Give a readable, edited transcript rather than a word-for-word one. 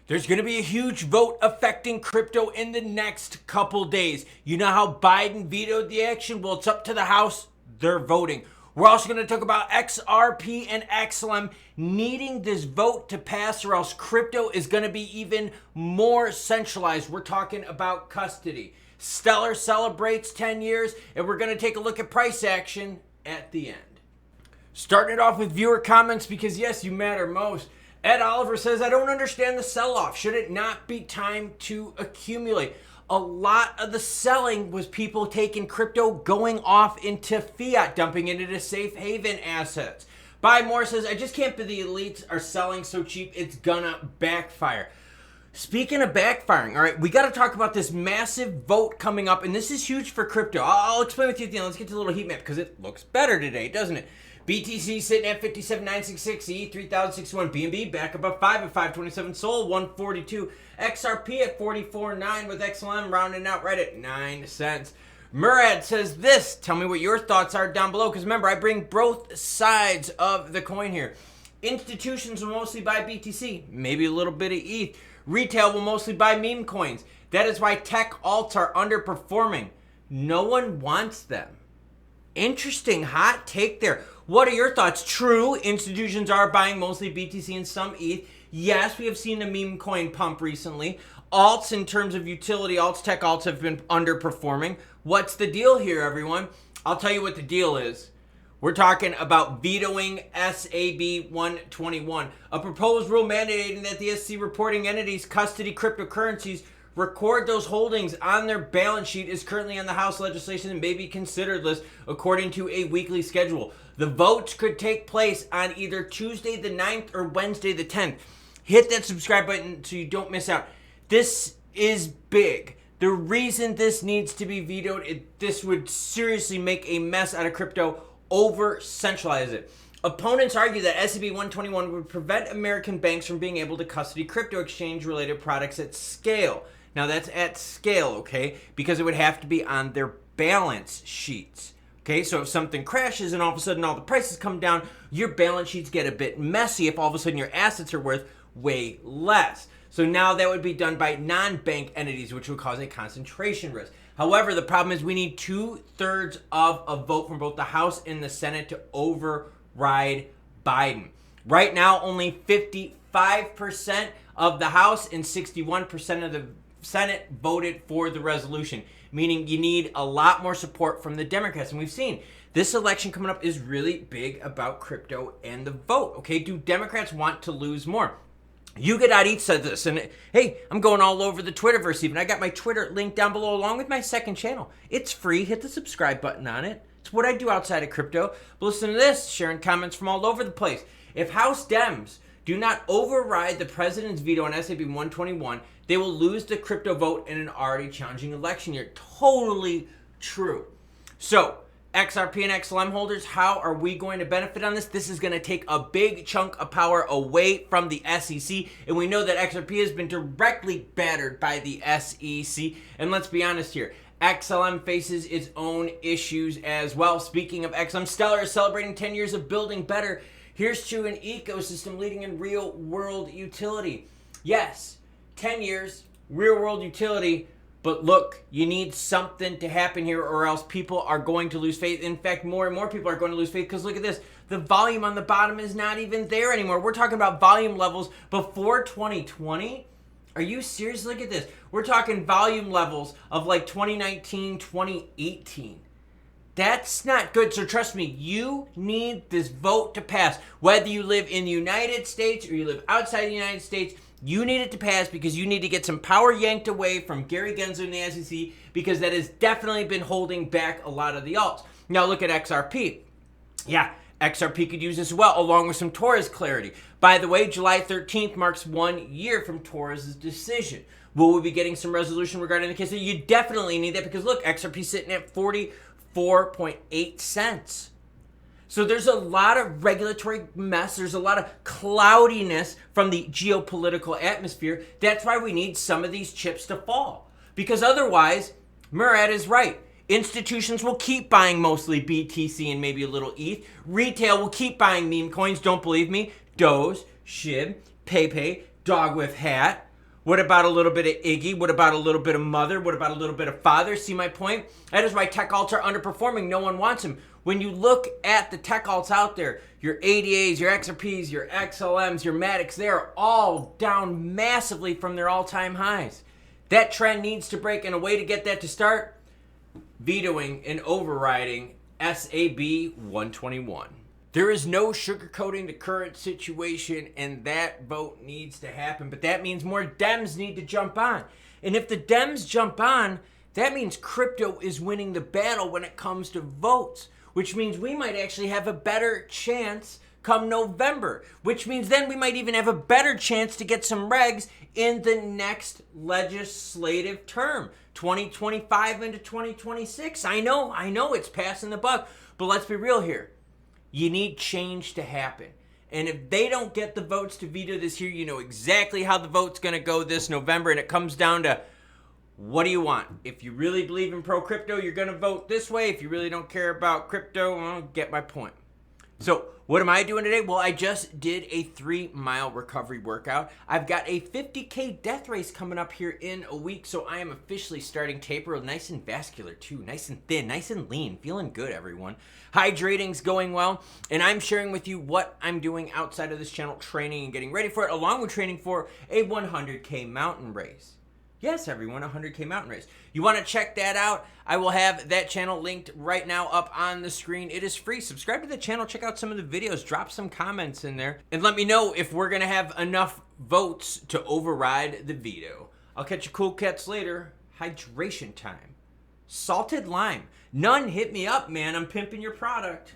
There's going to be a huge vote affecting crypto in the next couple days. You know how Biden vetoed the action? Well, it's up to the House. They're voting. We're also going to talk about XRP and XLM needing this vote to pass, or else crypto is going to be even more centralized. We're talking about custody. Stellar celebrates 10 years, and we're going to take a look at price action at the end. Starting it off with viewer comments because, yes, you matter most. Ed Oliver says, I don't understand the sell-off. Should it not be time to accumulate? A lot of the selling was people taking crypto, going off into fiat, dumping it into safe haven assets. Buy More says, I just can't believe the elites are selling so cheap, it's gonna backfire. Speaking of backfiring, all right, we got to talk about this massive vote coming up, and this is huge for crypto. I'll explain with you at the end. Let's get to the little heat map because it looks better today, doesn't it? BTC sitting at 57,966, ETH 3,061, BNB back above 5 at 527, Sol 142, XRP at 44.9 with XLM rounding out right at 9 cents. Murad says this, tell me what your thoughts are down below, because remember, I bring both sides of the coin here. Institutions will mostly buy BTC, maybe a little bit of ETH. Retail will mostly buy meme coins. That is why tech alts are underperforming. No one wants them. Interesting hot take there. What are your thoughts? True, institutions are buying mostly BTC and some ETH. Yes, we have seen a meme coin pump recently. Alts, in terms of utility alts, tech alts have been underperforming. What's the deal here, everyone? I'll tell you what the deal is. We're talking about vetoing SAB 121, a proposed rule mandating that the SEC reporting entities custody cryptocurrencies record those holdings on their balance sheet is currently on the House legislation and may be considered list according to a weekly schedule. The votes could take place on either Tuesday the 9th or Wednesday the 10th. Hit that subscribe button so you don't miss out. This is big. The reason this needs to be vetoed, this would seriously make a mess out of crypto, over-centralize it. Opponents argue that SAB 121 would prevent American banks from being able to custody crypto exchange-related products at scale. Now that's at scale, okay? Because it would have to be on their balance sheets. Okay, so if something crashes and all of a sudden all the prices come down, your balance sheets get a bit messy if all of a sudden your assets are worth way less. So now that would be done by non-bank entities, which would cause a concentration risk. However, the problem is we need 2/3 of a vote from both the House and the Senate to override Biden. Right now, only 55% of the House and 61% of the Senate voted for the resolution, meaning you need a lot more support from the Democrats. And we've seen this election coming up is really big about crypto and the vote. Okay, do Democrats want to lose more? Yuga.ETH said this, and hey, I'm going all over the Twitterverse even. I got my Twitter link down below along with my second channel. It's free. Hit the subscribe button on it. It's what I do outside of crypto. But listen to this, sharing comments from all over the place. If House Dems do not override the president's veto on SAB 121, they will lose the crypto vote in an already challenging election year. Totally true. So, XRP and XLM holders, how are we going to benefit on this? This is going to take a big chunk of power away from the SEC, and we know that XRP has been directly battered by the SEC. And let's be honest here, XLM faces its own issues as well. Speaking of XLM, Stellar is celebrating 10 years of building better. Here's to an ecosystem leading in real-world utility. Yes, 10 years, real-world utility. But look, you need something to happen here or else people are going to lose faith. In fact, more and more people are going to lose faith because look at this. The volume on the bottom is not even there anymore. We're talking about volume levels before 2020. Are you serious? Look at this. We're talking volume levels of like 2019, 2018. That's not good. So trust me, you need this vote to pass. Whether you live in the United States or you live outside the United States, you need it to pass because you need to get some power yanked away from Gary Gensler and the SEC because that has definitely been holding back a lot of the alts. Now look at XRP. Yeah, XRP could use this as well, along with some Torres clarity. By the way, July 13th marks 1 year from Torres' decision. Will we be getting some resolution regarding the case? You definitely need that because look, XRP sitting at 44.8 cents. So there's a lot of regulatory mess. There's a lot of cloudiness from the geopolitical atmosphere. That's why we need some of these chips to fall. Because otherwise, Murad is right. Institutions will keep buying mostly BTC and maybe a little ETH. Retail will keep buying meme coins. Don't believe me? Doge, SHIB, PayPay, Dog with Hat. What about a little bit of Iggy? What about a little bit of Mother? What about a little bit of Father? See my point? That is why tech alts are underperforming. No one wants them. When you look at the tech alts out there, your ADAs, your XRPs, your XLMs, your Matics, they're all down massively from their all-time highs. That trend needs to break, and a way to get that to start, vetoing and overriding SAB 121. There is no sugarcoating the current situation, and that vote needs to happen. But that means more Dems need to jump on. And if the Dems jump on, that means crypto is winning the battle when it comes to votes, which means we might actually have a better chance come November, which means then we might even have a better chance to get some regs in the next legislative term, 2025 into 2026. I know it's passing the buck, but let's be real here. You need change to happen. And if they don't get the votes to veto this year, you know exactly how the vote's going to go this November. And it comes down to, what do you want? If you really believe in pro-crypto, you're going to vote this way. If you really don't care about crypto, well, get my point. So what am I doing today? Well, I just did a 3-mile recovery workout. I've got a 50K death race coming up here in a week, so I am officially starting taper, nice and vascular too, nice and thin, nice and lean, feeling good, everyone. Hydrating's going well, and I'm sharing with you what I'm doing outside of this channel, training and getting ready for it, along with training for a 100K mountain race. Yes, everyone, a 100K mountain race. You want to check that out? I will have that channel linked right now up on the screen. It is free. Subscribe to the channel. Check out some of the videos. Drop some comments in there. And let me know if we're going to have enough votes to override the veto. I'll catch you cool cats later. Hydration time. Salted lime. None hit me up, man. I'm pimping your product.